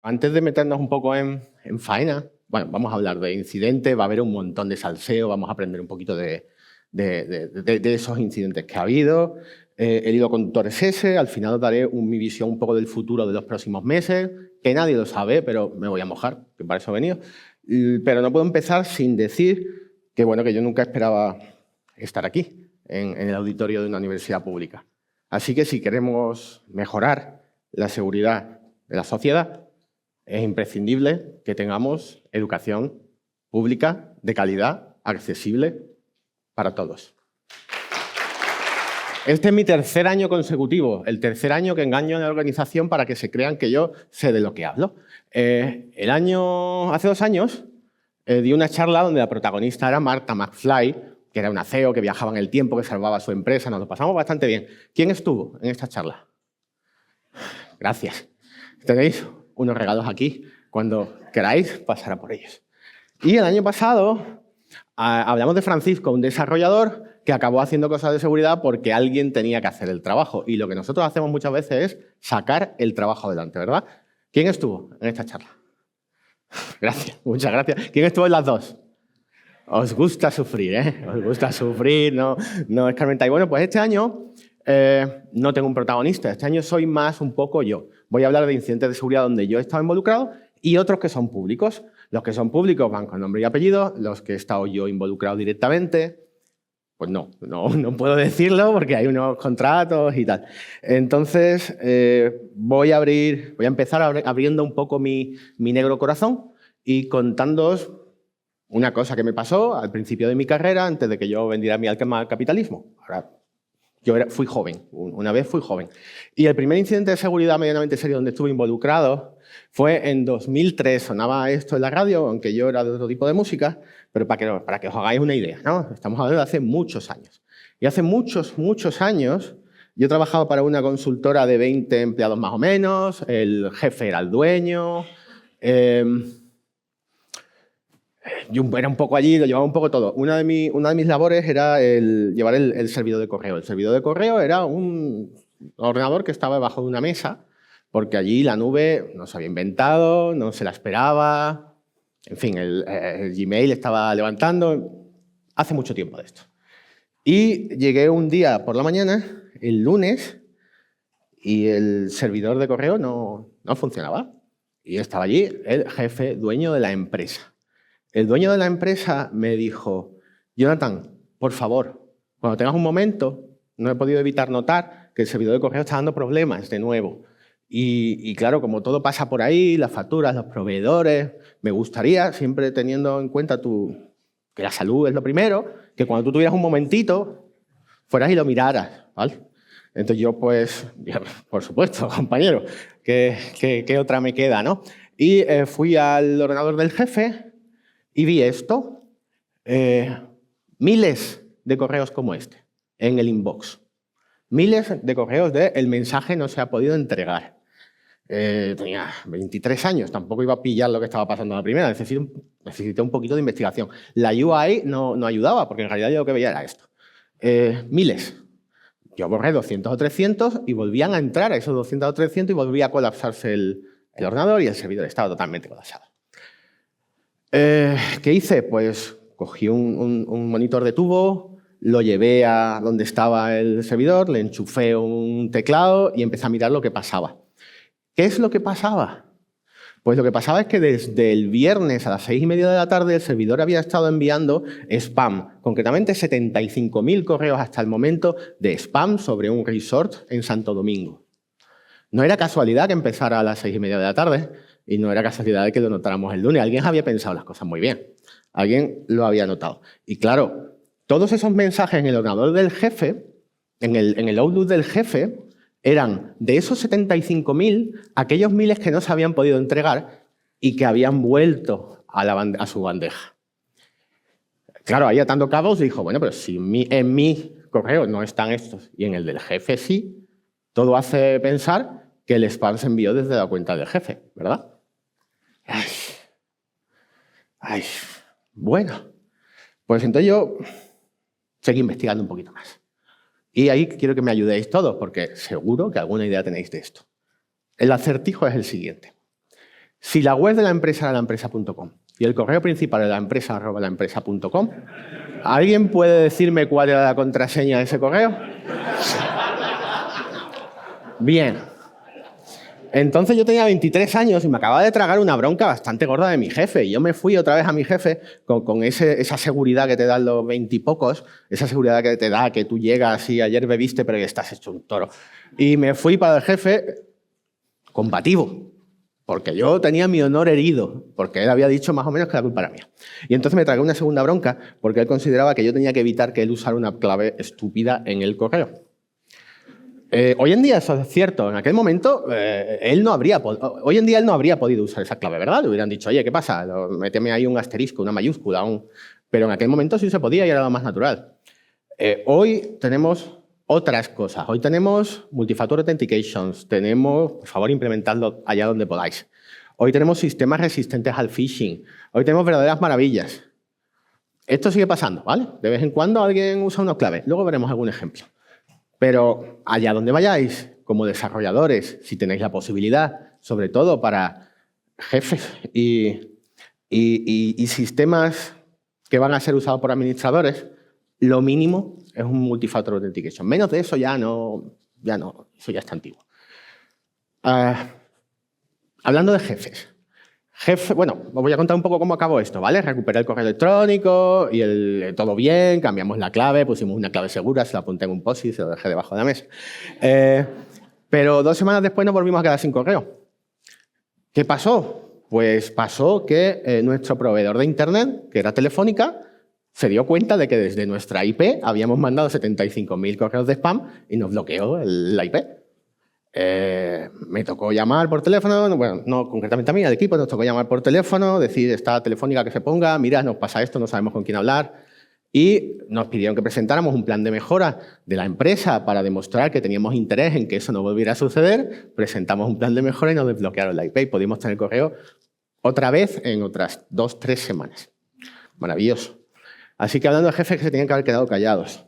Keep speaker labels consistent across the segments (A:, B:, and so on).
A: Antes de meternos un poco en faena, bueno, vamos a hablar de incidentes, va a haber un montón de salseo, vamos a aprender un poquito de esos incidentes que ha habido. El hilo conductor es ese, al final os daré mi visión un poco del futuro de los próximos meses, que nadie lo sabe, pero me voy a mojar, que para eso he venido. Pero no puedo empezar sin decir que, bueno, que yo nunca esperaba estar aquí, en el auditorio de una universidad pública. Así que si queremos mejorar la seguridad de la sociedad, es imprescindible que tengamos educación pública de calidad, accesible para todos. Este es mi tercer año consecutivo, el tercer año que engaño en la organización para que se crean que yo sé de lo que hablo. Hace 2 años di una charla donde la protagonista era Martha McFly, que era una CEO que viajaba en el tiempo, que salvaba a su empresa, nos lo pasamos bastante bien. ¿Quién estuvo en esta charla? Gracias. Tenéis unos regalos aquí. Cuando queráis, pasar a por ellos. Y el año pasado hablamos de Francisco, un desarrollador que acabó haciendo cosas de seguridad porque alguien tenía que hacer el trabajo. Y lo que nosotros hacemos muchas veces es sacar el trabajo adelante, ¿verdad? ¿Quién estuvo en esta charla? Gracias, muchas gracias. ¿Quién estuvo en las dos? Os gusta sufrir, ¿eh? Os gusta sufrir, no escarmentáis. Bueno, pues este año no tengo un protagonista. Este año soy más un poco yo. Voy a hablar de incidentes de seguridad donde yo he estado involucrado y otros que son públicos. Los que son públicos van con nombre y apellido. Los que he estado yo involucrado directamente, pues no puedo decirlo porque hay unos contratos y tal. Entonces, voy a empezar abriendo un poco mi negro corazón y contándoos una cosa que me pasó al principio de mi carrera, antes de que yo vendiera mi alma al capitalismo. Ahora, fui joven, una vez fui joven. Y el primer incidente de seguridad medianamente serio donde estuve involucrado fue en 2003. Sonaba esto en la radio, aunque yo era de otro tipo de música, pero para que os hagáis una idea, ¿no? Estamos hablando de hace muchos años. Y hace muchos años yo trabajaba para una consultora de 20 empleados más o menos, el jefe era el dueño. Yo era un poco allí, lo llevaba un poco todo. Una de mis labores era llevar el servidor de correo. El servidor de correo era un ordenador que estaba debajo de una mesa, porque allí la nube no se había inventado, no se la esperaba. En fin, el Gmail estaba levantando. Hace mucho tiempo de esto. Y llegué un día por la mañana, el lunes, y el servidor de correo no funcionaba. Y estaba allí el jefe dueño de la empresa. El dueño de la empresa me dijo: Jonathan, por favor, cuando tengas un momento, no he podido evitar notar que el servidor de correo está dando problemas de nuevo. Y claro, como todo pasa por ahí, las facturas, los proveedores, me gustaría, siempre teniendo en cuenta que la salud es lo primero, que cuando tú tuvieras un momentito, fueras y lo miraras, ¿vale? Entonces yo, pues, por supuesto, compañero, ¿qué otra me queda, no? Y fui al ordenador del jefe y vi esto, miles de correos como este en el inbox. Miles de correos de el mensaje no se ha podido entregar. Tenía 23 años, tampoco iba a pillar lo que estaba pasando a la primera, necesité un poquito de investigación. La UI no ayudaba, porque en realidad yo lo que veía era esto. Miles. Yo borré 200 o 300 y volvían a entrar a esos 200 o 300 y volvía a colapsarse el ordenador y el servidor estaba totalmente colapsado. ¿Qué hice? Pues cogí un monitor de tubo, lo llevé a donde estaba el servidor, le enchufé un teclado y empecé a mirar lo que pasaba. ¿Qué es lo que pasaba? Pues lo que pasaba es que desde el viernes a las 6:30 de la tarde el servidor había estado enviando spam, concretamente 75.000 correos hasta el momento de spam sobre un resort en Santo Domingo. No era casualidad que empezara a las 6:30 de la tarde y no era casualidad de que lo notáramos el lunes. Alguien había pensado las cosas muy bien. Alguien lo había notado. Y claro, todos esos mensajes en el ordenador del jefe, en el Outlook del jefe, eran de esos 75.000, aquellos miles que no se habían podido entregar y que habían vuelto a su bandeja. Claro, ahí atando cabos dijo, bueno, pero si en mi correo no están estos y en el del jefe sí, todo hace pensar que el spam se envió desde la cuenta del jefe, ¿verdad? Bueno, pues entonces yo seguí investigando un poquito más. Y ahí quiero que me ayudéis todos, porque seguro que alguna idea tenéis de esto. El acertijo es el siguiente. Si la web de la empresa era laempresa.com y el correo principal era laempresa@laempresa.com, ¿alguien puede decirme cuál era la contraseña de ese correo? Bien. Entonces yo tenía 23 años y me acababa de tragar una bronca bastante gorda de mi jefe. Y yo me fui otra vez a mi jefe con esa seguridad que te dan los 20 y pocos, esa seguridad que te da que tú llegas y ayer bebiste pero que estás hecho un toro. Y me fui para el jefe combativo, porque yo tenía mi honor herido, porque él había dicho más o menos que la culpa era mía. Y entonces me tragué una segunda bronca porque él consideraba que yo tenía que evitar que él usara una clave estúpida en el correo. Hoy en día eso es cierto. En aquel momento hoy en día él no habría podido usar esa clave, ¿verdad? Le hubieran dicho, oye, ¿qué pasa? Méteme ahí un asterisco, una mayúscula. Pero en aquel momento sí se podía y era lo más natural. Hoy tenemos otras cosas. Hoy tenemos multifactor authentications. Tenemos, por favor, implementadlo allá donde podáis. Hoy tenemos sistemas resistentes al phishing. Hoy tenemos verdaderas maravillas. Esto sigue pasando, ¿vale? De vez en cuando alguien usa una clave. Luego veremos algún ejemplo. Pero allá donde vayáis, como desarrolladores, si tenéis la posibilidad, sobre todo para jefes y sistemas que van a ser usados por administradores, lo mínimo es un multifactor authentication. Menos de eso ya no, eso ya está antiguo. Hablando de jefes. Bueno, os voy a contar un poco cómo acabó esto, ¿vale? Recuperé el correo electrónico y todo bien, cambiamos la clave, pusimos una clave segura, se la apunté en un post-it y se lo dejé debajo de la mesa. Pero 2 semanas después nos volvimos a quedar sin correo. ¿Qué pasó? Pues pasó que nuestro proveedor de Internet, que era Telefónica, se dio cuenta de que desde nuestra IP habíamos mandado 75.000 correos de spam y nos bloqueó la IP. Me tocó llamar por teléfono, bueno, no concretamente a mí, al equipo, nos tocó llamar por teléfono, decir, está Telefónica que se ponga, mira, nos pasa esto, no sabemos con quién hablar. Y nos pidieron que presentáramos un plan de mejora de la empresa para demostrar que teníamos interés en que eso no volviera a suceder. Presentamos un plan de mejora y nos desbloquearon la IP y pudimos tener correo otra vez en otras 2-3 semanas. Maravilloso. Así que hablando de jefes que se tenían que haber quedado callados.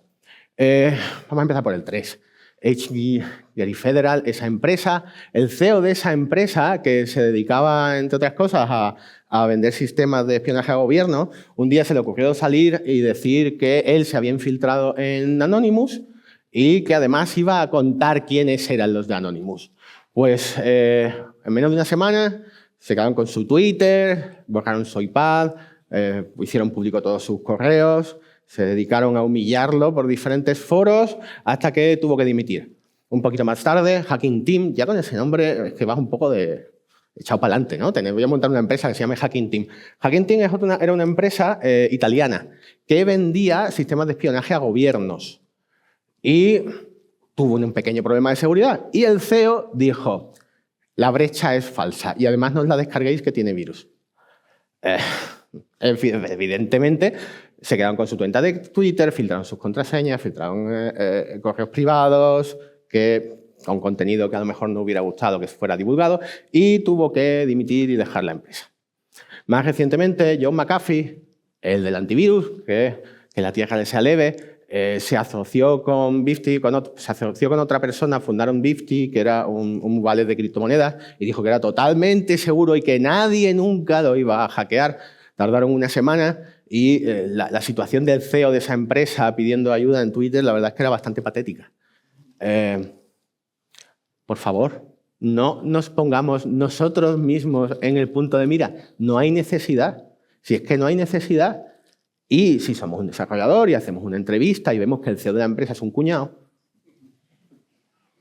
A: Vamos a empezar por el 3. HG Federal, esa empresa, el CEO de esa empresa, que se dedicaba, entre otras cosas, a vender sistemas de espionaje a gobierno, un día se le ocurrió salir y decir que él se había infiltrado en Anonymous y que además iba a contar quiénes eran los de Anonymous. Pues en menos de una semana se quedaron con su Twitter, borraron su iPad, hicieron público todos sus correos, se dedicaron a humillarlo por diferentes foros hasta que tuvo que dimitir. Un poquito más tarde, Hacking Team, ya con ese nombre es que vas un poco de echado para adelante, ¿no? Voy a montar una empresa que se llama Hacking Team. Hacking Team era una empresa italiana que vendía sistemas de espionaje a gobiernos y tuvo un pequeño problema de seguridad. Y el CEO dijo, la brecha es falsa y además no os la descarguéis que tiene virus. Evidentemente, se quedaron con su cuenta de Twitter, filtraron sus contraseñas, filtraron correos privados, con contenido que a lo mejor no hubiera gustado que fuera divulgado, y tuvo que dimitir y dejar la empresa. Más recientemente, John McAfee, el del antivirus, que la tierra le sea leve, se asoció con Bifty, se asoció con otra persona, fundaron Bifty, que era un wallet de criptomonedas, y dijo que era totalmente seguro y que nadie nunca lo iba a hackear. Tardaron una semana y la situación del CEO de esa empresa pidiendo ayuda en Twitter, la verdad es que era bastante patética. Por favor, no nos pongamos nosotros mismos en el punto de mira. No hay necesidad. Si es que no hay necesidad, y si somos un desarrollador y hacemos una entrevista y vemos que el CEO de la empresa es un cuñado,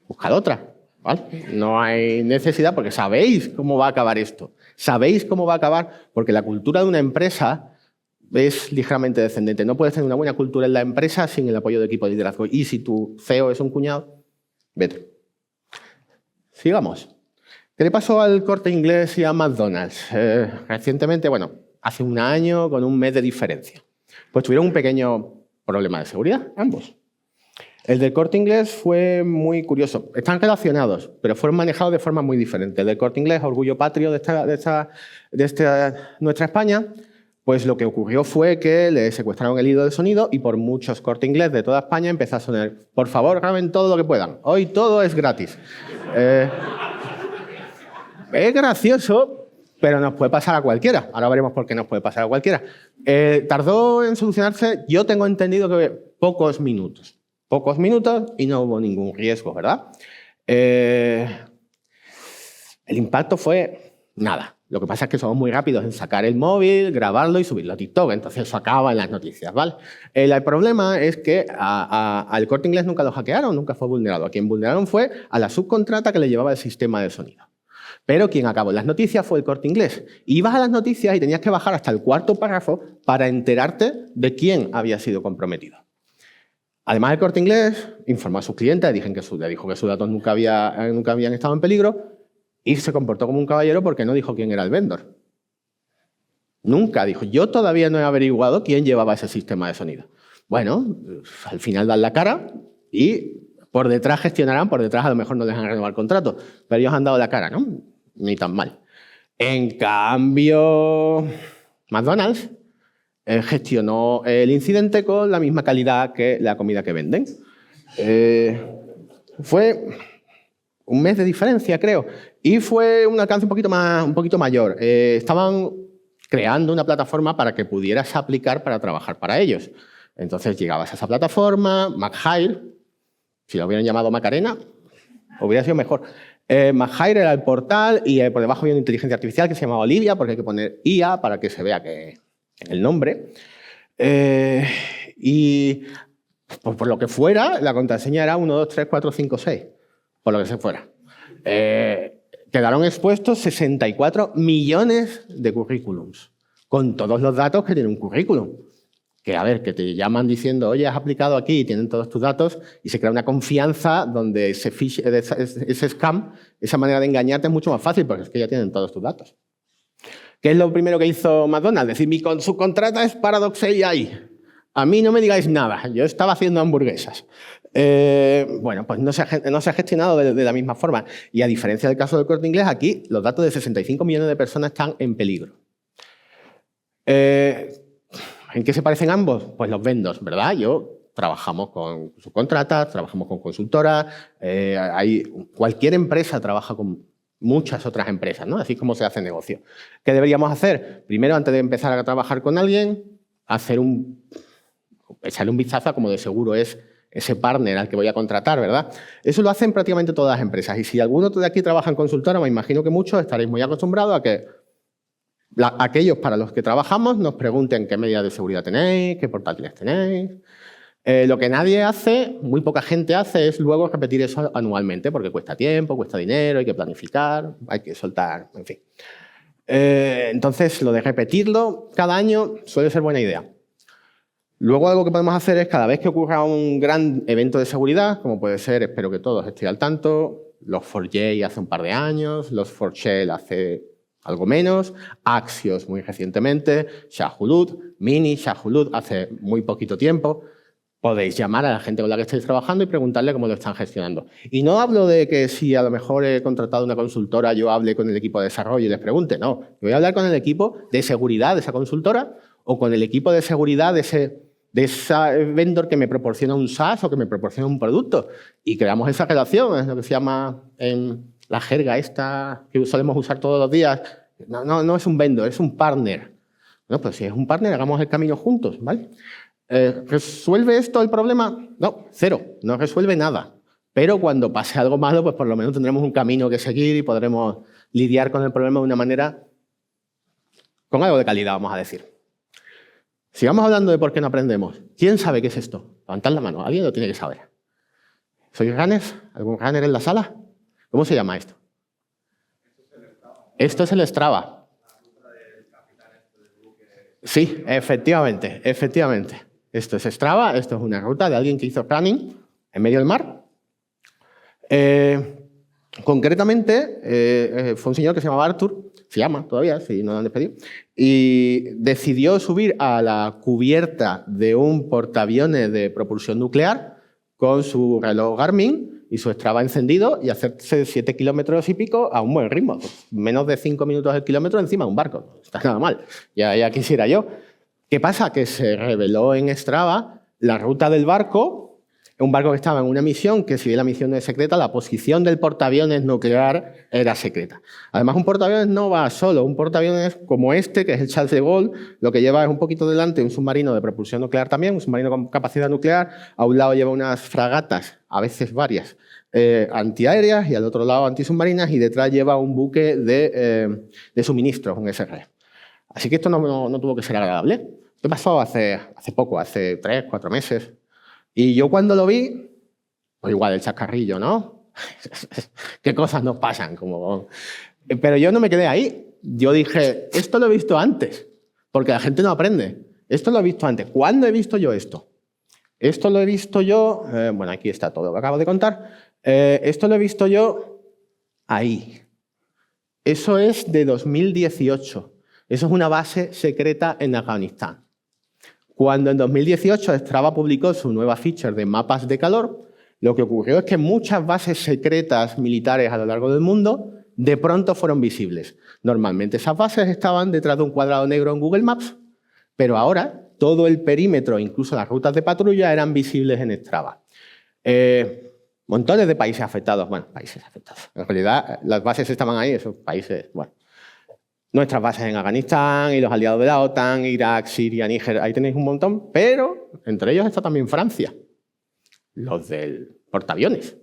A: buscad otra, ¿vale? No hay necesidad porque sabéis cómo va a acabar esto. Sabéis cómo va a acabar porque la cultura de una empresa es ligeramente descendente. No puedes tener una buena cultura en la empresa sin el apoyo de equipo de liderazgo. Y si tu CEO es un cuñado, vete. Sigamos. ¿Qué le pasó al Corte Inglés y a McDonald's? Recientemente, bueno, hace un año con un mes de diferencia. Pues tuvieron un pequeño problema de seguridad, ambos. El del Corte Inglés fue muy curioso. Están relacionados, pero fueron manejados de forma muy diferente. El del Corte Inglés, orgullo patrio de nuestra España, pues lo que ocurrió fue que le secuestraron el hilo de sonido y por muchos Corte Inglés de toda España empezó a sonar, por favor, graben todo lo que puedan. Hoy todo es gratis. Es gracioso, pero nos puede pasar a cualquiera. Ahora veremos por qué nos puede pasar a cualquiera. Tardó en solucionarse, yo tengo entendido que pocos minutos. Pocos minutos y no hubo ningún riesgo, ¿verdad? El impacto fue nada. Lo que pasa es que somos muy rápidos en sacar el móvil, grabarlo y subirlo a TikTok. Entonces eso acaba en las noticias, ¿vale? El problema es que al Corte Inglés nunca lo hackearon, nunca fue vulnerado. A quien vulneraron fue a la subcontrata que le llevaba el sistema de sonido. Pero quien acabó en las noticias fue el Corte Inglés. Ibas a las noticias y tenías que bajar hasta el cuarto párrafo para enterarte de quién había sido comprometido. Además, el Corte Inglés informó a sus clientes, le dijo que sus datos nunca habían estado en peligro y se comportó como un caballero porque no dijo quién era el vendor. Nunca dijo, yo todavía no he averiguado quién llevaba ese sistema de sonido. Bueno, al final dan la cara y por detrás gestionarán, por detrás a lo mejor no dejan renovar el contrato, pero ellos han dado la cara, ¿no? Ni tan mal. En cambio, McDonald's gestionó el incidente con la misma calidad que la comida que venden. Fue un mes de diferencia, creo, y fue un alcance un poquito mayor. Estaban creando una plataforma para que pudieras aplicar para trabajar para ellos. Entonces llegabas a esa plataforma, McHire, si lo hubieran llamado Macarena, hubiera sido mejor. McHire era el portal y por debajo había una inteligencia artificial que se llamaba Olivia, porque hay que poner IA para que se vea que el nombre. Y pues por lo que fuera, la contraseña era 1, 2, 3, 4, 5, 6, por lo que se fuera. Quedaron expuestos 64 millones de currículums, con todos los datos que tiene un currículum. Que, a ver, que te llaman diciendo, oye, has aplicado aquí y tienen todos tus datos, y se crea una confianza donde ese scam, esa manera de engañarte es mucho más fácil, porque es que ya tienen todos tus datos. ¿Qué es lo primero que hizo McDonald's? Decir, mi subcontrata es Paradox AI. A mí no me digáis nada, yo estaba haciendo hamburguesas. Bueno, pues no se ha gestionado de la misma forma. Y a diferencia del caso del Corte Inglés, aquí los datos de 65 millones de personas están en peligro. ¿En qué se parecen ambos? Pues los vendors, ¿verdad? Trabajamos con subcontratas, trabajamos con consultoras, cualquier empresa trabaja con muchas otras empresas, ¿no? Así es como se hace negocio. ¿Qué deberíamos hacer? Primero, antes de empezar a trabajar con alguien, echarle un vistazo a cómo de seguro es ese partner al que voy a contratar, ¿verdad? Eso lo hacen prácticamente todas las empresas. Y si alguno de aquí trabaja en consultora, me imagino que muchos estaréis muy acostumbrados a que aquellos para los que trabajamos nos pregunten qué medidas de seguridad tenéis, qué portátiles tenéis. Lo que nadie hace, muy poca gente hace, es luego repetir eso anualmente, porque cuesta tiempo, cuesta dinero, hay que planificar, hay que soltar, en fin. Entonces, lo de repetirlo cada año suele ser buena idea. Luego, algo que podemos hacer es, cada vez que ocurra un gran evento de seguridad, como puede ser, espero que todos estéis al tanto, los 4J hace un par de años, los 4Shell hace algo menos, Axios muy recientemente, Shahulud, Mini, Shahulud hace muy poquito tiempo. Podéis llamar a la gente con la que estáis trabajando y preguntarle cómo lo están gestionando. Y no hablo de que si a lo mejor he contratado una consultora, yo hable con el equipo de desarrollo y les pregunte. No, yo voy a hablar con el equipo de seguridad de esa consultora o con el equipo de seguridad de ese vendor que me proporciona un SaaS o que me proporciona un producto. Y creamos esa relación, es lo que se llama en la jerga esta que solemos usar todos los días. No es un vendor, es un partner. No, pues si es un partner, hagamos el camino juntos, ¿vale? ¿Resuelve esto el problema? No, cero, no resuelve nada. Pero cuando pase algo malo, pues por lo menos tendremos un camino que seguir y podremos lidiar con el problema de una manera, con algo de calidad, vamos a decir. Sigamos hablando de por qué no aprendemos. ¿Quién sabe qué es esto? Levantad la mano, alguien lo tiene que saber. ¿Sois runners? ¿Algún runner en la sala? ¿Cómo se llama esto? Esto es el Strava. Sí, efectivamente. Esto es Strava, esto es una ruta de alguien que hizo running en medio del mar. Concretamente, fue un señor que se llamaba Arthur, se llama todavía, si no lo han despedido, y decidió subir a la cubierta de un portaaviones de propulsión nuclear con su reloj Garmin y su Strava encendido y hacerse 7 kilómetros y pico a un buen ritmo. Menos de 5 minutos el kilómetro encima de un barco. No está nada mal. Ya quisiera yo. ¿Qué pasa? Que se reveló en Strava la ruta del barco un barco que estaba en una misión, que si bien la misión no es secreta, la posición del portaaviones nuclear era secreta. Además, un portaaviones no va solo, un portaaviones como este, que es el Charles de Gaulle, lo que lleva es un poquito delante un submarino de propulsión nuclear también, un submarino con capacidad nuclear, a un lado lleva unas fragatas, a veces varias, antiaéreas, y al otro lado antisubmarinas, y detrás lleva un buque de suministros, un SR. Así que esto no tuvo que ser agradable. Esto pasó hace poco, hace 3, 4 meses. Y yo cuando lo vi, pues igual el chascarrillo, ¿no? ¿Qué cosas nos pasan? Pero yo no me quedé ahí. Yo dije, esto lo he visto antes, porque la gente no aprende. Esto lo he visto antes. ¿Cuándo he visto yo esto? Esto lo he visto yo, bueno, aquí está todo lo que acabo de contar. Esto lo he visto yo ahí. Eso es de 2018. Eso es una base secreta en Afganistán. Cuando en 2018 Strava publicó su nueva feature de mapas de calor, lo que ocurrió es que muchas bases secretas militares a lo largo del mundo de pronto fueron visibles. Normalmente esas bases estaban detrás de un cuadrado negro en Google Maps, pero ahora todo el perímetro, incluso las rutas de patrulla, eran visibles en Strava. Montones de países afectados. Bueno, países afectados. En realidad, las bases estaban ahí, esos países, bueno. Nuestras bases en Afganistán y los aliados de la OTAN, Irak, Siria, Níger, ahí tenéis un montón, pero entre ellos está también Francia, los del portaaviones.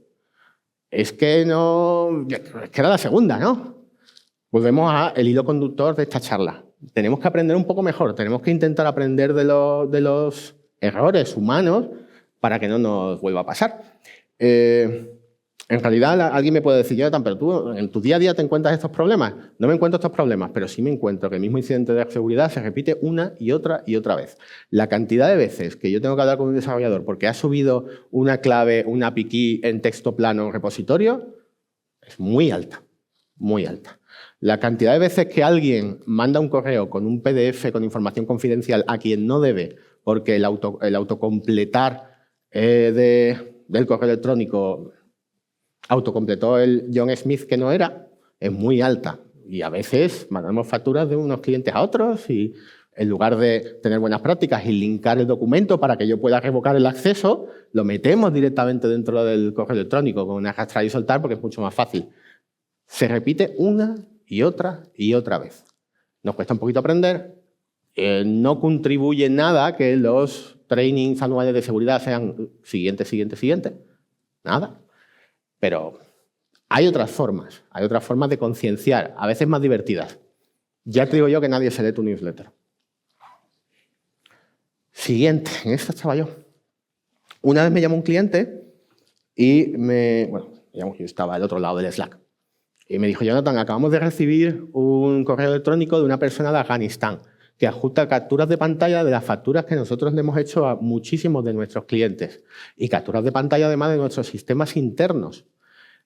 A: Es que era la segunda, ¿no? Volvemos al hilo conductor de esta charla. Tenemos que aprender un poco mejor, tenemos que intentar aprender de los errores humanos para que no nos vuelva a pasar. En realidad, alguien me puede decir, Jonathan, pero tú en tu día a día te encuentras estos problemas. No me encuentro estos problemas, pero sí me encuentro que el mismo incidente de seguridad se repite una y otra vez. La cantidad de veces que yo tengo que hablar con un desarrollador porque ha subido una clave, una API key en texto plano en repositorio, es muy alta, muy alta. La cantidad de veces que alguien manda un correo con un PDF con información confidencial a quien no debe, porque el autocompletar del correo electrónico autocompletó el John Smith que no era, es muy alta. Y a veces mandamos facturas de unos clientes a otros y en lugar de tener buenas prácticas y linkar el documento para que yo pueda revocar el acceso, lo metemos directamente dentro del correo electrónico con una arrastrar y soltar porque es mucho más fácil. Se repite una y otra vez. Nos cuesta un poquito aprender. No contribuye nada que los trainings anuales de seguridad sean siguiente. Nada. Pero hay otras formas de concienciar, a veces más divertidas. Ya te digo yo que nadie se lee tu newsletter. Siguiente, en esta estaba yo. Una vez me llamó un cliente y yo estaba al otro lado del Slack. Y me dijo, Jonathan, acabamos de recibir un correo electrónico de una persona de Afganistán que ajusta capturas de pantalla de las facturas que nosotros le hemos hecho a muchísimos de nuestros clientes y capturas de pantalla además de nuestros sistemas internos.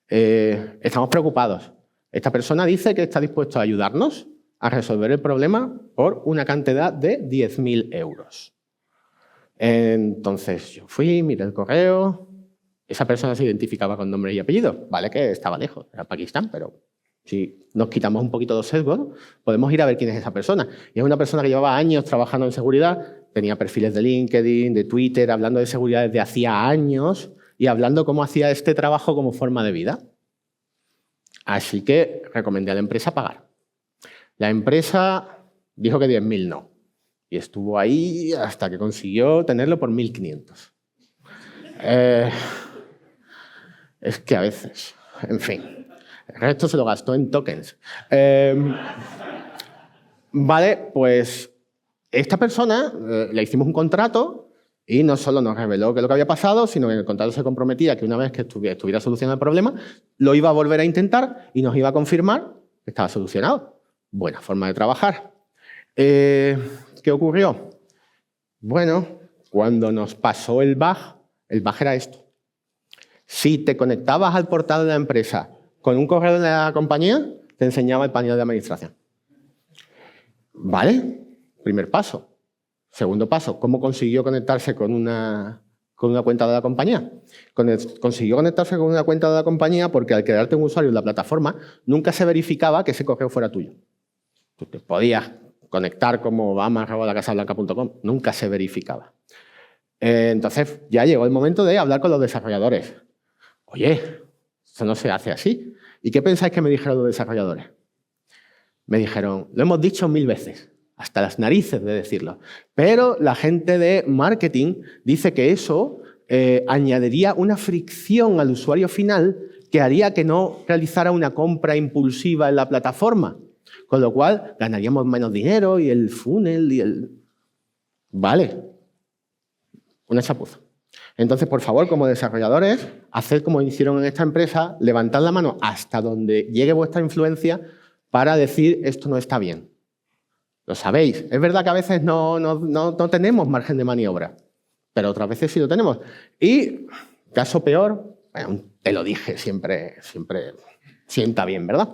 A: Estamos preocupados. Esta persona dice que está dispuesto a ayudarnos a resolver el problema por una cantidad de 10.000 euros. Entonces yo fui, miré el correo. Esa persona se identificaba con nombre y apellido. Vale que estaba lejos, era Pakistán, pero si nos quitamos un poquito los sesgos, podemos ir a ver quién es esa persona. Y es una persona que llevaba años trabajando en seguridad, tenía perfiles de LinkedIn, de Twitter, hablando de seguridad desde hacía años y hablando cómo hacía este trabajo como forma de vida. Así que recomendé a la empresa pagar. La empresa dijo que 10.000 no. Y estuvo ahí hasta que consiguió tenerlo por 1.500. Es que a veces, en fin. El resto se lo gastó en tokens. Vale, pues esta persona le hicimos un contrato y no solo nos reveló qué es lo que había pasado, sino que en el contrato se comprometía que una vez que estuviera solucionado el problema, lo iba a volver a intentar y nos iba a confirmar que estaba solucionado. Buena forma de trabajar. ¿Qué ocurrió? Bueno, cuando nos pasó el bug era esto. Si te conectabas al portal de la empresa con un correo de la compañía, te enseñaba el panel de administración. ¿Vale? Primer paso. Segundo paso, ¿cómo consiguió conectarse con una cuenta de la compañía? Consiguió conectarse con una cuenta de la compañía porque al crearte un usuario en la plataforma, nunca se verificaba que ese correo fuera tuyo. Tú te podías conectar como obama@lacasablanca.com, nunca se verificaba. Entonces ya llegó el momento de hablar con los desarrolladores. Oye, eso no se hace así. ¿Y qué pensáis que me dijeron los desarrolladores? Me dijeron, lo hemos dicho 1000 veces, hasta las narices de decirlo. Pero la gente de marketing dice que eso añadiría una fricción al usuario final que haría que no realizara una compra impulsiva en la plataforma. Con lo cual ganaríamos menos dinero y el funnel y el... Vale, una chapuza. Entonces, por favor, como desarrolladores, haced como hicieron en esta empresa, levantad la mano hasta donde llegue vuestra influencia para decir esto no está bien. Lo sabéis. Es verdad que a veces no tenemos margen de maniobra, pero otras veces sí lo tenemos. Y, caso peor, bueno, te lo dije, siempre sienta bien, ¿verdad?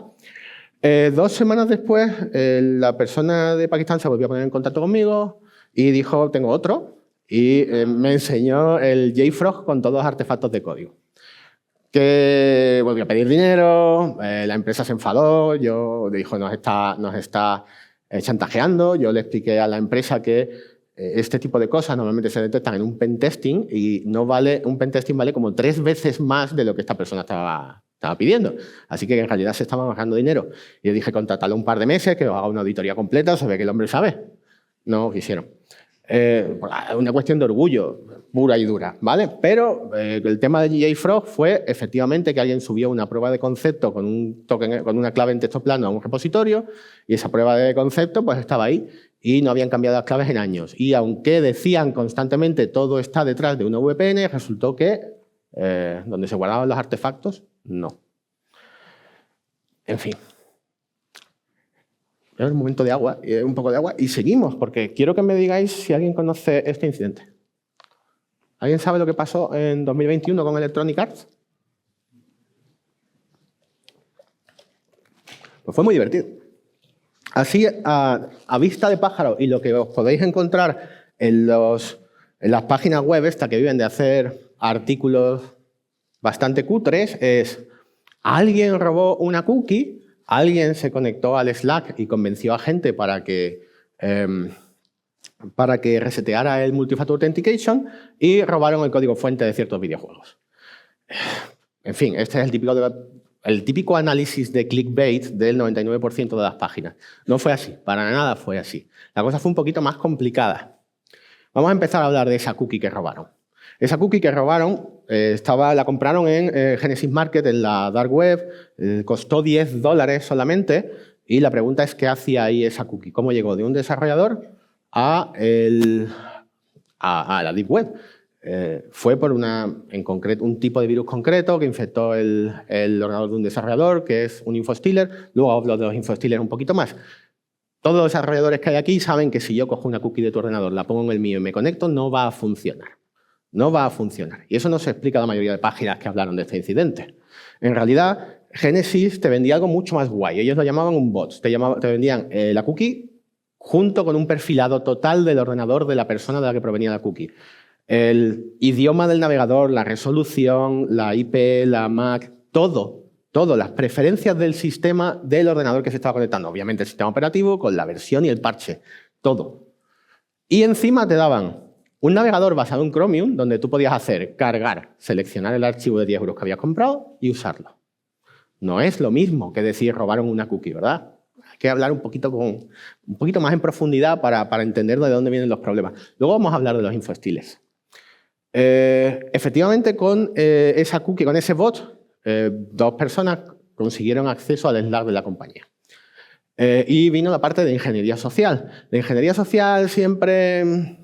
A: 2 semanas después, la persona de Pakistán se volvió a poner en contacto conmigo y dijo, tengo otro, y me enseñó el JFrog con todos los artefactos de código. Que volvió a pedir dinero, la empresa se enfadó, le dijo, nos está chantajeando. Yo le expliqué a la empresa que este tipo de cosas normalmente se detectan en un pentesting y un pentesting vale como 3 veces más de lo que esta persona estaba pidiendo. Así que en realidad se estaban ahorrando dinero. Y le dije, contratadlo un par de meses, que os haga una auditoría completa, se ve que el hombre sabe. No quisieron. Una cuestión de orgullo, pura y dura, ¿vale? Pero el tema de JFrog fue efectivamente que alguien subió una prueba de concepto con un token, con una clave en texto plano a un repositorio y esa prueba de concepto pues estaba ahí y no habían cambiado las claves en años. Y aunque decían constantemente todo está detrás de una VPN, resultó que donde se guardaban los artefactos, no. En fin. Es un momento de agua, un poco de agua, y seguimos, porque quiero que me digáis si alguien conoce este incidente. ¿Alguien sabe lo que pasó en 2021 con Electronic Arts? Pues fue muy divertido. Así, a vista de pájaro, y lo que os podéis encontrar en las páginas web esta que viven de hacer artículos bastante cutres, es alguien robó una cookie, alguien se conectó al Slack y convenció a gente para que reseteara el Multi-Factor Authentication y robaron el código fuente de ciertos videojuegos. En fin, este es el típico análisis de clickbait del 99% de las páginas. No fue así, para nada fue así. La cosa fue un poquito más complicada. Vamos a empezar a hablar de esa cookie que robaron. Esa cookie que robaron la compraron en Genesis Market, en la dark web, costó $10 solamente, y la pregunta es qué hacía ahí esa cookie, cómo llegó de un desarrollador a la deep web. Fue por en concreto, un tipo de virus concreto que infectó el ordenador de un desarrollador, que es un infostealer. Luego hablo de los infostealers un poquito más. Todos los desarrolladores que hay aquí saben que si yo cojo una cookie de tu ordenador, la pongo en el mío y me conecto, no va a funcionar. No va a funcionar. Y eso no se explica a la mayoría de páginas que hablaron de este incidente. En realidad, Genesis te vendía algo mucho más guay. Ellos lo llamaban un bot. Te vendían la cookie junto con un perfilado total del ordenador de la persona de la que provenía la cookie. El idioma del navegador, la resolución, la IP, la MAC, todo, las preferencias del sistema del ordenador que se estaba conectando. Obviamente el sistema operativo con la versión y el parche, todo. Y encima te daban un navegador basado en Chromium, donde tú podías hacer cargar, seleccionar el archivo de 10 euros que habías comprado y usarlo. No es lo mismo que decir robaron una cookie, ¿verdad? Hay que hablar un poquito más en profundidad para entender de dónde vienen los problemas. Luego vamos a hablar de los infostealers. Efectivamente, con esa cookie, con ese bot, 2 personas consiguieron acceso al Slack de la compañía. Y vino la parte de ingeniería social. La ingeniería social siempre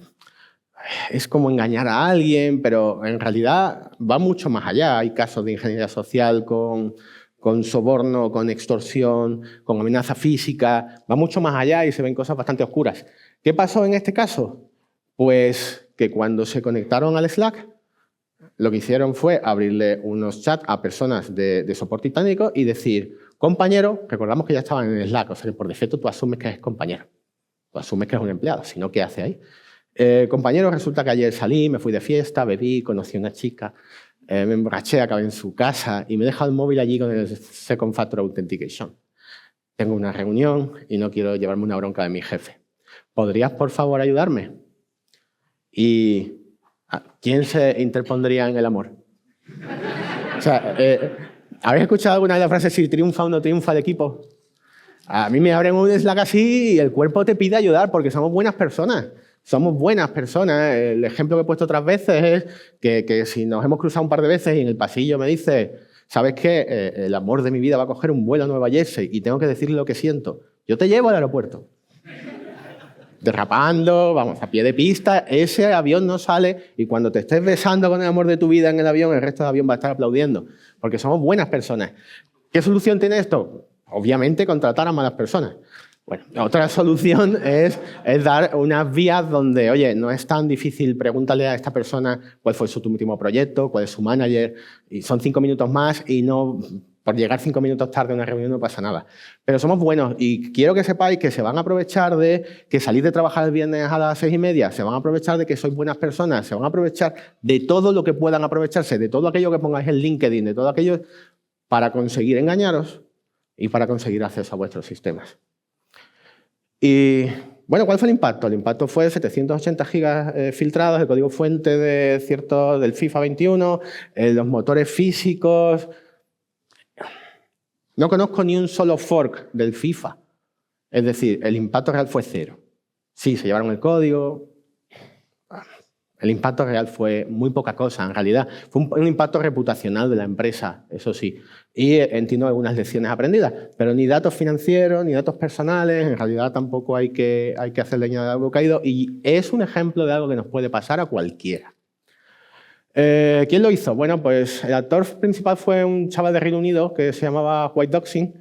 A: es como engañar a alguien, pero en realidad va mucho más allá. Hay casos de ingeniería social con soborno, con extorsión, con amenaza física. Va mucho más allá y se ven cosas bastante oscuras. ¿Qué pasó en este caso? Pues que cuando se conectaron al Slack, lo que hicieron fue abrirle unos chats a personas de soporte técnico y decir, compañero, recordamos que ya estaban en el Slack, o sea que por defecto tú asumes que es compañero. Tú asumes que es un empleado, si no, ¿qué hace ahí? Compañero, resulta que ayer salí, me fui de fiesta, bebí, conocí a una chica, me emborraché, acabé en su casa y me he dejado el móvil allí con el Second Factor Authentication. Tengo una reunión y no quiero llevarme una bronca de mi jefe. ¿Podrías, por favor, ayudarme? Y ¿Quién se interpondría en el amor? O sea, ¿habéis escuchado alguna vez la frase si triunfa o no triunfa el equipo? A mí me abren un Slack así y el cuerpo te pide ayudar porque somos buenas personas. Somos buenas personas. El ejemplo que he puesto otras veces es que si nos hemos cruzado un par de veces y en el pasillo me dice, ¿sabes qué? El amor de mi vida va a coger un vuelo a Nueva Jersey y tengo que decirle lo que siento. Yo te llevo al aeropuerto. Derrapando, vamos, a pie de pista, ese avión no sale y cuando te estés besando con el amor de tu vida en el avión, el resto del avión va a estar aplaudiendo, porque somos buenas personas. ¿Qué solución tiene esto? Obviamente contratar a malas personas. Bueno, otra solución es dar unas vías donde, oye, no es tan difícil, pregúntale a esta persona cuál fue su último proyecto, cuál es su manager, y son 5 minutos más y no... Por llegar 5 minutos tarde a una reunión no pasa nada. Pero somos buenos y quiero que sepáis que se van a aprovechar de que salís de trabajar el viernes a las 6:30, se van a aprovechar de que sois buenas personas, se van a aprovechar de todo lo que puedan aprovecharse, de todo aquello que pongáis en LinkedIn, de todo aquello para conseguir engañaros y para conseguir acceso a vuestros sistemas. Y bueno, ¿cuál fue el impacto? El impacto fue 780 gigas filtrados, el código fuente del FIFA 21, los motores físicos... No conozco ni un solo fork del FIFA. Es decir, el impacto real fue 0. Sí, se llevaron el código. El impacto real fue muy poca cosa, en realidad. Fue un impacto reputacional de la empresa, eso sí. Y entiendo algunas lecciones aprendidas. Pero ni datos financieros, ni datos personales, en realidad tampoco hay que hacer leña del árbol caído. Y es un ejemplo de algo que nos puede pasar a cualquiera. ¿Quién lo hizo? Bueno, pues el actor principal fue un chaval de Reino Unido que se llamaba White Doxing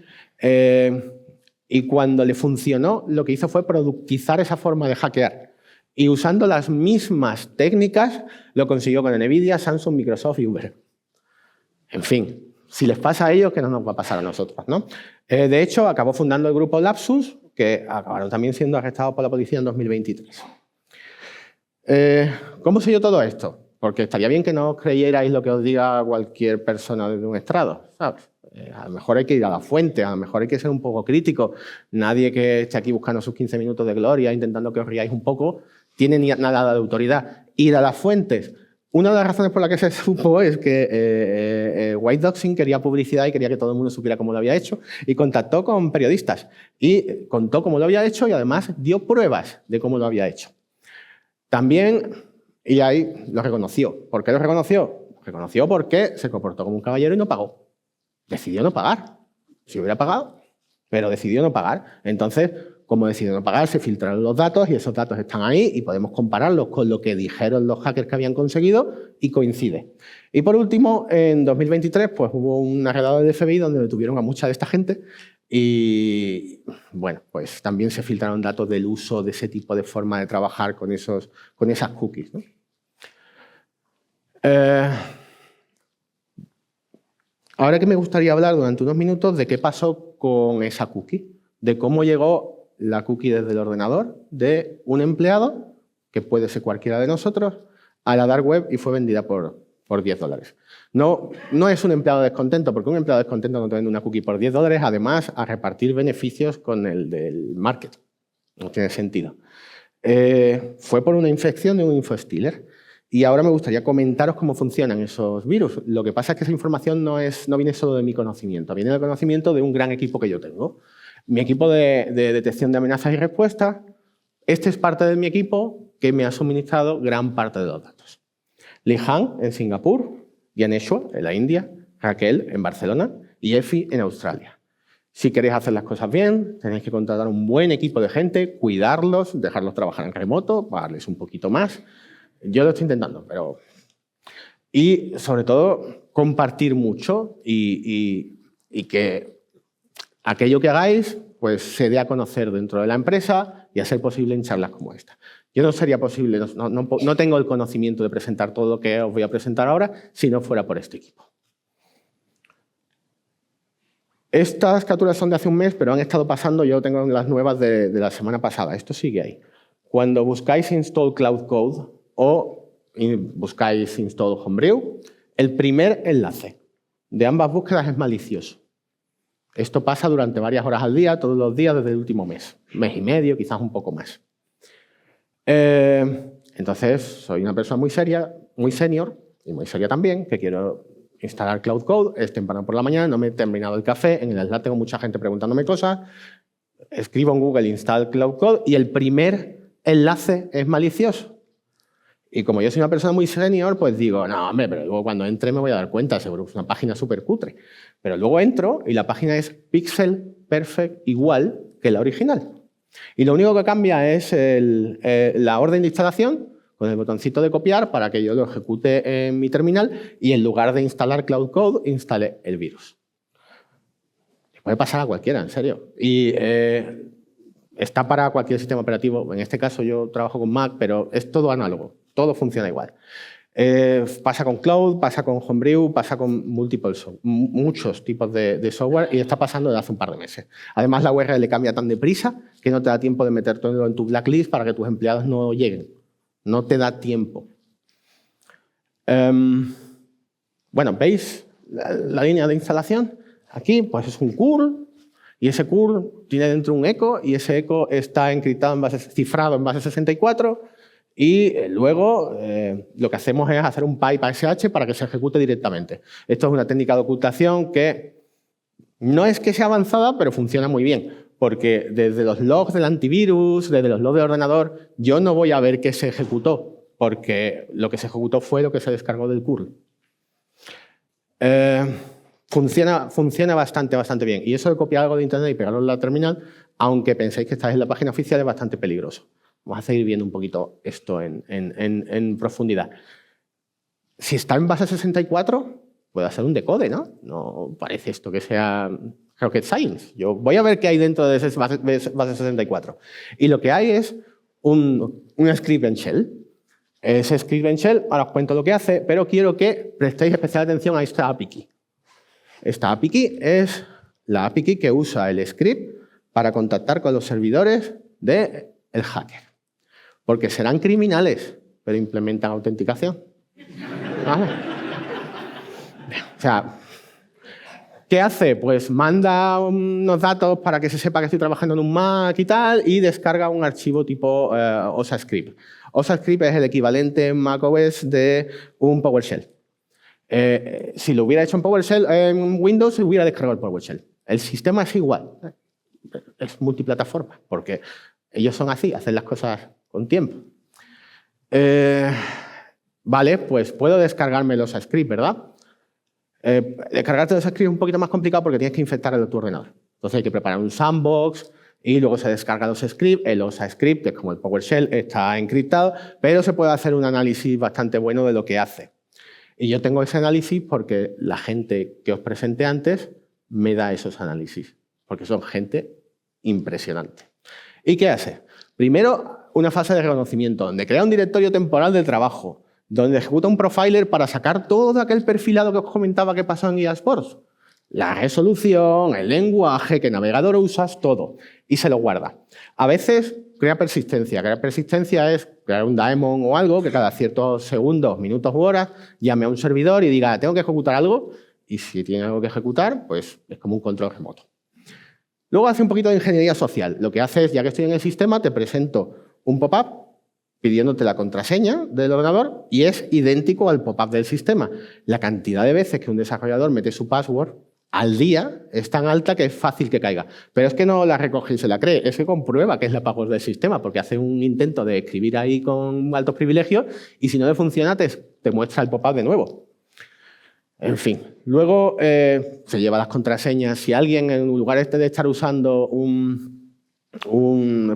A: y cuando le funcionó lo que hizo fue productizar esa forma de hackear y usando las mismas técnicas lo consiguió con Nvidia, Samsung, Microsoft y Uber. En fin, si les pasa a ellos, ¿qué no nos va a pasar a nosotros, ¿no? De hecho, acabó fundando el grupo Lapsus, que acabaron también siendo arrestados por la policía en 2023. ¿Cómo se dio todo esto? Porque estaría bien que no creyerais lo que os diga cualquier persona desde un estrado, ¿sabes? A lo mejor hay que ir a la fuente, a lo mejor hay que ser un poco crítico. Nadie que esté aquí buscando sus 15 minutos de gloria, intentando que os riáis un poco, tiene nada de autoridad. Ir a las fuentes. Una de las razones por las que se supo es que White Doxing quería publicidad y quería que todo el mundo supiera cómo lo había hecho y contactó con periodistas y contó cómo lo había hecho y además dio pruebas de cómo lo había hecho. También... Y ahí lo reconoció. ¿Por qué lo reconoció? Reconoció porque se comportó como un caballero y no pagó. Decidió no pagar. Si hubiera pagado, pero decidió no pagar. Entonces, como decidió no pagar, se filtraron los datos y esos datos están ahí y podemos compararlos con lo que dijeron los hackers que habían conseguido y coincide. Y por último, en 2023 pues, hubo una redada del FBI donde detuvieron a mucha de esta gente y bueno, pues también se filtraron datos del uso de ese tipo de forma de trabajar con esas cookies, ¿no? Ahora que me gustaría hablar durante unos minutos de qué pasó con esa cookie, de cómo llegó la cookie desde el ordenador de un empleado, que puede ser cualquiera de nosotros, a la dark web y fue vendida por $10. No es un empleado descontento, porque un empleado descontento no te vende una cookie por $10, además a repartir beneficios con el del market. No tiene sentido. Fue por una infección de un infostealer. Y ahora me gustaría comentaros cómo funcionan esos virus. Lo que pasa es que esa información no viene solo de mi conocimiento, viene del conocimiento de un gran equipo que yo tengo. Mi equipo de detección de amenazas y respuestas. Este es parte de mi equipo que me ha suministrado gran parte de los datos. Lihan en Singapur, Yaneshua en la India, Raquel en Barcelona y Efi en Australia. Si queréis hacer las cosas bien, tenéis que contratar un buen equipo de gente, cuidarlos, dejarlos trabajar en remoto, pagarles un poquito más. Yo lo estoy intentando, pero... Y, sobre todo, compartir mucho y que aquello que hagáis pues, se dé a conocer dentro de la empresa y a ser posible en charlas como esta. Yo no sería posible, no tengo el conocimiento de presentar todo lo que os voy a presentar ahora si no fuera por este equipo. Estas capturas son de hace un mes, pero han estado pasando, yo tengo las nuevas de la semana pasada. Esto sigue ahí. Cuando buscáis Install Cloud Code, o buscáis Install Homebrew, el primer enlace de ambas búsquedas es malicioso. Esto pasa durante varias horas al día, todos los días desde el último mes y medio, quizás un poco más. Entonces, soy una persona muy seria, muy senior y muy seria también, que quiero instalar Cloud Code, es temprano por la mañana, no me he terminado el café, en el Slack tengo mucha gente preguntándome cosas, escribo en Google install Cloud Code y el primer enlace es malicioso. Y como yo soy una persona muy senior, pues digo, no, hombre, pero luego cuando entre me voy a dar cuenta, seguro que es una página súper cutre. Pero luego entro y la página es pixel perfect igual que la original. Y lo único que cambia es la orden de instalación con el botoncito de copiar para que yo lo ejecute en mi terminal y en lugar de instalar Cloud Code, instale el virus. Puede pasar a cualquiera, en serio. Y está para cualquier sistema operativo. En este caso yo trabajo con Mac, pero es todo análogo. Todo funciona igual. Pasa con Cloud, pasa con Homebrew, pasa con muchos tipos de software y está pasando desde hace un par de meses. Además, la URL cambia tan deprisa que no te da tiempo de meter todo en tu blacklist para que tus empleados no lleguen. No te da tiempo. Bueno, ¿veis la línea de instalación? Aquí pues es un curl y ese curl tiene dentro un echo y ese echo está encriptado cifrado en base 64 y luego lo que hacemos es hacer un pipe SH para que se ejecute directamente. Esto es una técnica de ocultación que no es que sea avanzada, pero funciona muy bien. Porque desde los logs del antivirus, desde los logs del ordenador, yo no voy a ver qué se ejecutó, porque lo que se ejecutó fue lo que se descargó del curl. Funciona bastante bien. Y eso de copiar algo de internet y pegarlo en la terminal, aunque penséis que estáis en la página oficial, es bastante peligroso. Vamos a seguir viendo un poquito esto en profundidad. Si está en base 64, puede hacer un decode, ¿no? No parece esto que sea rocket science. Yo voy a ver qué hay dentro de ese base 64. Y lo que hay es un script en shell. Ese script en shell, ahora os cuento lo que hace, pero quiero que prestéis especial atención a esta API key. Esta API key es la API key que usa el script para contactar con los servidores del hacker. Porque serán criminales, pero implementan autenticación. ¿Vale? O sea, ¿qué hace? Pues manda unos datos para que se sepa que estoy trabajando en un Mac y tal, y descarga un archivo tipo OSAScript. OSAScript es el equivalente en macOS de un PowerShell. Si lo hubiera hecho en PowerShell, en Windows se hubiera descargado el PowerShell. El sistema es igual. Es multiplataforma, porque ellos son así, hacen las cosas con tiempo. Vale, pues puedo descargarme los scripts, ¿verdad? Descargarte los scripts es un poquito más complicado porque tienes que infectar tu ordenador. Entonces hay que preparar un sandbox y luego se descarga los scripts. El OSAScript, que es como el PowerShell, está encriptado, pero se puede hacer un análisis bastante bueno de lo que hace. Y yo tengo ese análisis porque la gente que os presenté antes me da esos análisis, porque son gente impresionante. ¿Y qué hace? Primero, una fase de reconocimiento, donde crea un directorio temporal de trabajo, donde ejecuta un profiler para sacar todo aquel perfilado que os comentaba que pasó en IA Sports. La resolución, el lenguaje, qué navegador usas, todo. Y se lo guarda. A veces crea persistencia. Crear persistencia es crear un daemon o algo que cada ciertos segundos, minutos u horas llame a un servidor y diga, tengo que ejecutar algo. Y si tiene algo que ejecutar, pues es como un control remoto. Luego hace un poquito de ingeniería social. Lo que hace es, ya que estoy en el sistema, te presento un pop-up pidiéndote la contraseña del ordenador y es idéntico al pop-up del sistema. La cantidad de veces que un desarrollador mete su password al día es tan alta que es fácil que caiga. Pero es que no la recoge y se la cree, es que comprueba que es la password del sistema, porque hace un intento de escribir ahí con altos privilegios y si no le funciona te muestra el pop-up de nuevo. En fin, luego se lleva las contraseñas. Si alguien en lugar de estar usando un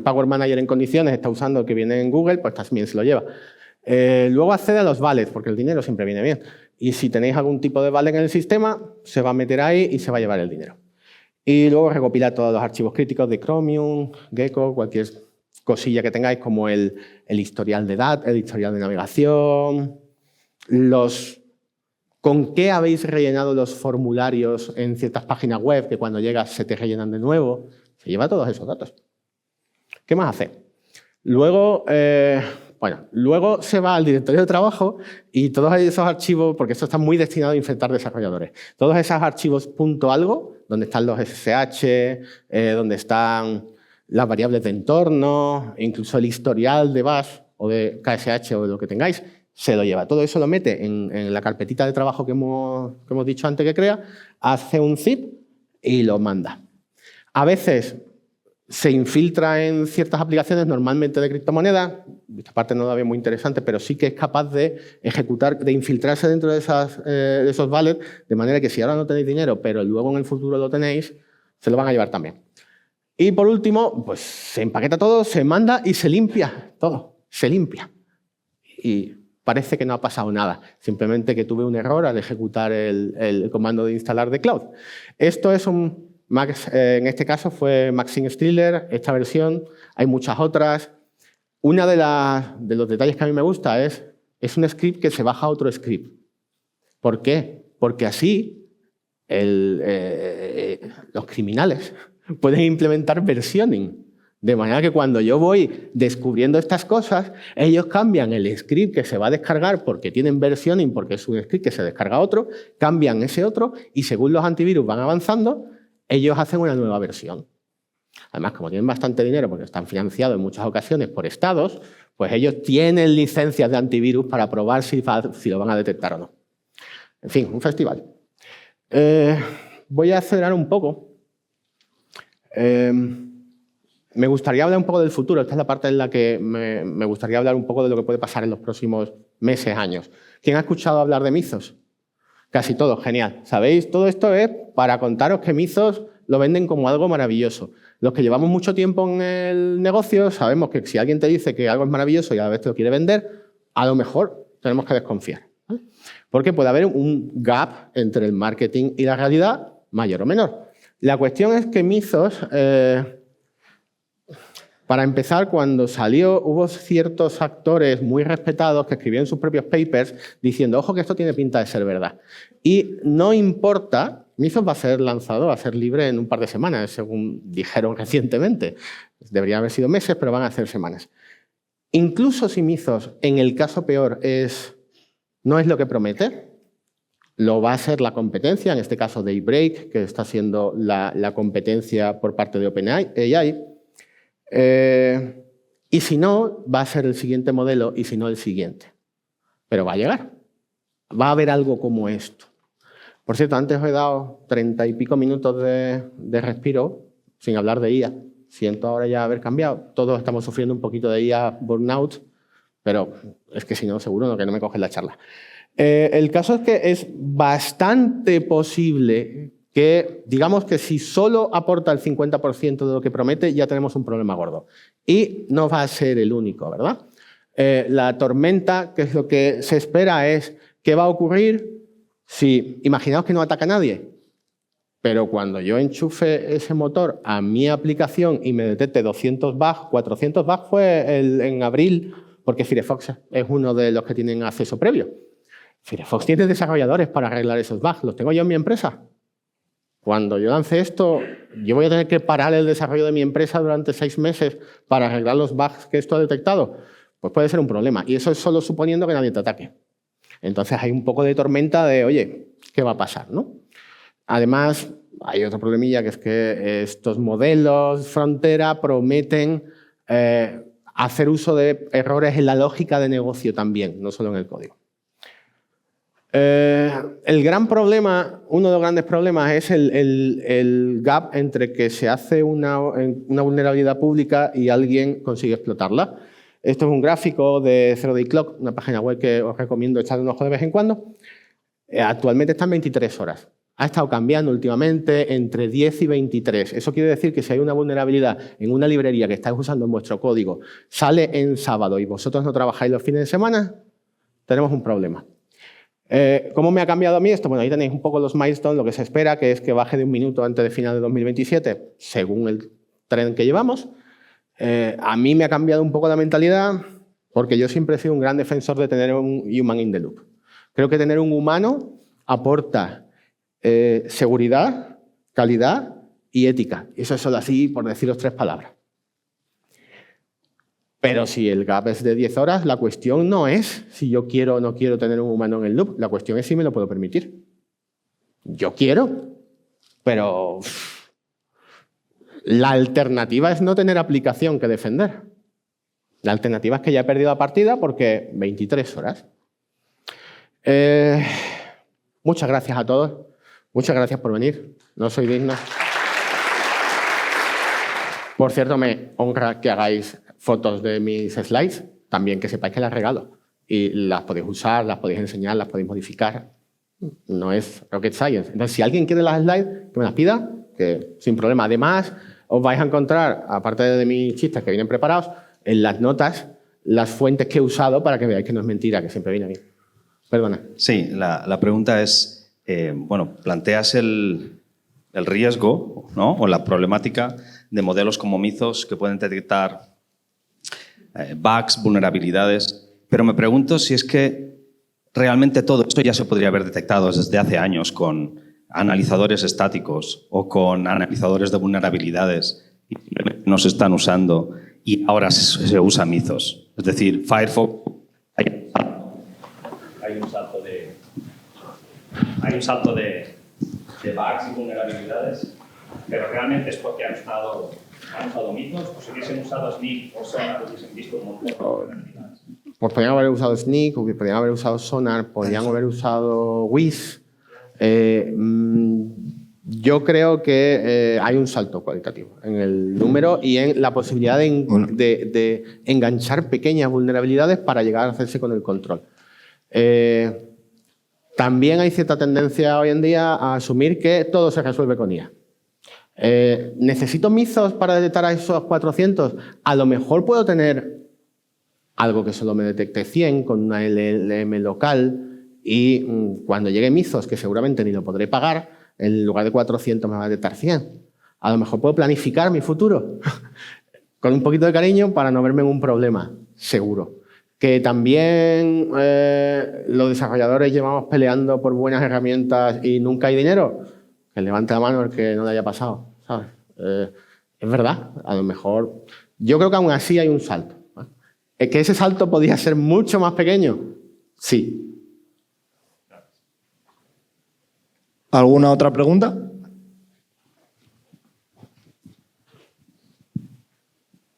A: Power Manager en condiciones está usando el que viene en Google, pues también se lo lleva. Luego accede a los wallets, porque el dinero siempre viene bien. Y si tenéis algún tipo de wallet en el sistema, se va a meter ahí y se va a llevar el dinero. Y luego recopila todos los archivos críticos de Chromium, Gecko, cualquier cosilla que tengáis, como el historial de datos, el historial de navegación, con qué habéis rellenado los formularios en ciertas páginas web que cuando llegas se te rellenan de nuevo. Se lleva todos esos datos. ¿Qué más hace? Luego se va al directorio de trabajo y todos esos archivos, porque esto está muy destinado a infectar desarrolladores, todos esos archivos .algo, donde están los SSH, donde están las variables de entorno, incluso el historial de bash o de KSH o de lo que tengáis, se lo lleva. Todo eso lo mete en la carpetita de trabajo que hemos dicho antes que crea, hace un zip y lo manda. A veces se infiltra en ciertas aplicaciones, normalmente de criptomonedas. Esta parte no la veo muy interesante, pero sí que es capaz de ejecutar, de infiltrarse dentro de esos wallets, de manera que si ahora no tenéis dinero, pero luego en el futuro lo tenéis, se lo van a llevar también. Y por último, pues se empaqueta todo, se manda y se limpia todo. Se limpia. Y parece que no ha pasado nada. Simplemente que tuve un error al ejecutar el comando de instalar de cloud. Esto es un Max, en este caso fue Maxine Striller, esta versión. Hay muchas otras. Uno de los detalles que a mí me gusta es un script que se baja a otro script. ¿Por qué? Porque así los criminales pueden implementar versioning. De manera que cuando yo voy descubriendo estas cosas, ellos cambian el script que se va a descargar porque tienen versioning, porque es un script que se descarga otro, cambian ese otro y según los antivirus van avanzando, ellos hacen una nueva versión. Además, como tienen bastante dinero, porque están financiados en muchas ocasiones por estados, pues ellos tienen licencias de antivirus para probar si lo van a detectar o no. En fin, un festival. Voy a acelerar un poco. Me gustaría hablar un poco del futuro. Esta es la parte en la que me gustaría hablar un poco de lo que puede pasar en los próximos meses, años. ¿Quién ha escuchado hablar de Mizos? Casi todos, genial. ¿Sabéis? Todo esto es para contaros que Mizos lo venden como algo maravilloso. Los que llevamos mucho tiempo en el negocio sabemos que si alguien te dice que algo es maravilloso y a la vez te lo quiere vender, a lo mejor tenemos que desconfiar. ¿Vale? Porque puede haber un gap entre el marketing y la realidad, mayor o menor. La cuestión es que Mizos, para empezar, cuando salió, hubo ciertos actores muy respetados que escribían sus propios papers diciendo, ojo que esto tiene pinta de ser verdad. Y no importa, Mizos va a ser lanzado, va a ser libre en un par de semanas, según dijeron recientemente. Deberían haber sido meses, pero van a ser semanas. Incluso si Mizos, en el caso peor, no es lo que promete, lo va a ser la competencia, en este caso Daybreak, que está siendo la competencia por parte de OpenAI. Y si no, va a ser el siguiente modelo y si no, el siguiente. Pero va a llegar. Va a haber algo como esto. Por cierto, antes os he dado 30 y pico minutos de respiro sin hablar de IA. Siento ahora ya haber cambiado. Todos estamos sufriendo un poquito de IA burnout, pero es que si no, seguro que no me cogen la charla. El caso es que es bastante posible que, digamos que si solo aporta el 50% de lo que promete, ya tenemos un problema gordo. Y no va a ser el único, ¿verdad? La tormenta, que es lo que se espera, es ¿qué va a ocurrir si, imaginaos que no ataca a nadie, pero cuando yo enchufe ese motor a mi aplicación y me detecte 200 bugs, 400 bugs fue en abril, porque Firefox es uno de los que tienen acceso previo. Firefox tiene desarrolladores para arreglar esos bugs, los tengo yo en mi empresa. Cuando yo lance esto, yo voy a tener que parar el desarrollo de mi empresa durante 6 meses para arreglar los bugs que esto ha detectado. Pues puede ser un problema. Y eso es solo suponiendo que nadie te ataque. Entonces hay un poco de tormenta de, oye, ¿qué va a pasar? ¿No? Además, hay otro problemilla, que es que estos modelos frontera prometen hacer uso de errores en la lógica de negocio también, no solo en el código. El gran problema, uno de los grandes problemas es el gap entre que se hace una vulnerabilidad pública y alguien consigue explotarla. Esto es un gráfico de Zero Day Clock, una página web que os recomiendo echarle un ojo de vez en cuando. Actualmente está en 23 horas. Ha estado cambiando últimamente entre 10 y 23. Eso quiere decir que si hay una vulnerabilidad en una librería que estáis usando en vuestro código, sale en sábado y vosotros no trabajáis los fines de semana, tenemos un problema. ¿Cómo me ha cambiado a mí esto? Bueno, ahí tenéis un poco los milestones, lo que se espera, que es que baje de 1 minuto antes de final de 2027, según el tren que llevamos. A mí me ha cambiado un poco la mentalidad, porque yo siempre he sido un gran defensor de tener un human in the loop. Creo que tener un humano aporta seguridad, calidad y ética. Y eso es solo así, por deciros 3 palabras. Pero si el gap es de 10 horas, la cuestión no es si yo quiero o no quiero tener un humano en el loop. La cuestión es si me lo puedo permitir. Yo quiero, pero la alternativa es no tener aplicación que defender. La alternativa es que ya he perdido la partida porque 23 horas. Muchas gracias a todos. Muchas gracias por venir. No soy digno. Por cierto, me honra que hagáis fotos de mis slides. También que sepáis que las regalo. Y las podéis usar, las podéis enseñar, las podéis modificar. No es rocket science. Entonces, si alguien quiere las slides, que me las pida, que sin problema. Además, os vais a encontrar, aparte de mis chistes que vienen preparados, en las notas las fuentes que he usado para que veáis que no es mentira, que siempre viene bien. Perdona.
B: Sí, la pregunta es, bueno, planteas el riesgo, ¿no? O la problemática de modelos como Mythos que pueden detectar bugs, vulnerabilidades, pero me pregunto si es que realmente todo esto ya se podría haber detectado desde hace años con analizadores estáticos o con analizadores de vulnerabilidades y no se están usando y ahora se usa Mythos. Es decir, Firefox hay un salto de bugs y vulnerabilidades, pero realmente es porque han usado Mythos, o si hubiesen usado Snyk o Sonar hubiesen visto un montón de vulnerabilidades.
A: Pues podrían haber usado Snyk, podrían haber usado Sonar, podrían haber usado Wiz. Yo creo que hay un salto cualitativo en el número y en la posibilidad de enganchar pequeñas vulnerabilidades para llegar a hacerse con el control. También hay cierta tendencia hoy en día a asumir que todo se resuelve con IA. ¿Necesito Mythos para detectar a esos 400? A lo mejor puedo tener algo que solo me detecte 100 con una LLM local y cuando llegue Mythos, que seguramente ni lo podré pagar, en lugar de 400 me va a detectar 100. A lo mejor puedo planificar mi futuro con un poquito de cariño para no verme en un problema, seguro. Que también los desarrolladores llevamos peleando por buenas herramientas y nunca hay dinero. Que levante la mano el que no le haya pasado, ¿sabes? Es verdad, a lo mejor... Yo creo que aún así hay un salto. ¿Es que ese salto podría ser mucho más pequeño? Sí.
C: ¿Alguna otra pregunta?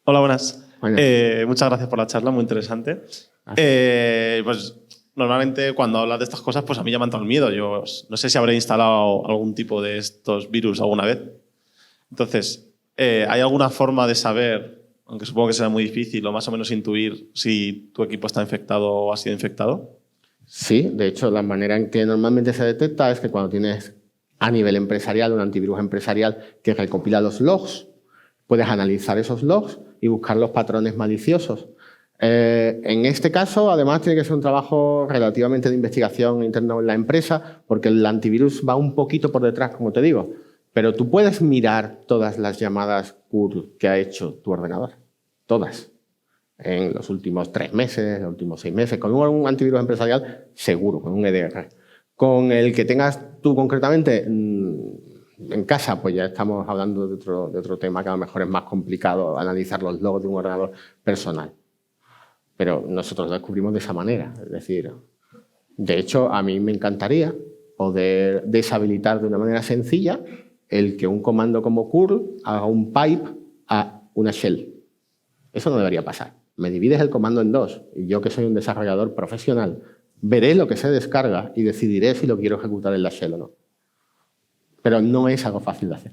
D: Hola, buenas.
A: Buenas.
D: Muchas gracias por la charla, muy interesante. Pues normalmente cuando hablas de estas cosas, pues a mí ya me ha entrado el miedo. Yo no sé si habré instalado algún tipo de estos virus alguna vez. Entonces, ¿hay alguna forma de saber, aunque supongo que será muy difícil, o más o menos intuir si tu equipo está infectado o ha sido infectado?
A: Sí, de hecho, la manera en que normalmente se detecta es que cuando tienes a nivel empresarial un antivirus empresarial que recopila los logs, puedes analizar esos logs y buscar los patrones maliciosos. En este caso, además, tiene que ser un trabajo relativamente de investigación interno en la empresa, porque el antivirus va un poquito por detrás, como te digo. Pero tú puedes mirar todas las llamadas curl que ha hecho tu ordenador. Todas. En los últimos 3 meses, los últimos 6 meses. Con un antivirus empresarial, seguro, con un EDR. Con el que tengas tú concretamente en casa, pues ya estamos hablando de otro tema que a lo mejor es más complicado, analizar los logs de un ordenador personal. Pero nosotros lo descubrimos de esa manera. Es decir, de hecho, a mí me encantaría poder deshabilitar de una manera sencilla el que un comando como curl haga un pipe a una shell. Eso no debería pasar. Me divides el comando en dos y yo, que soy un desarrollador profesional, veré lo que se descarga y decidiré si lo quiero ejecutar en la shell o no. Pero no es algo fácil de hacer.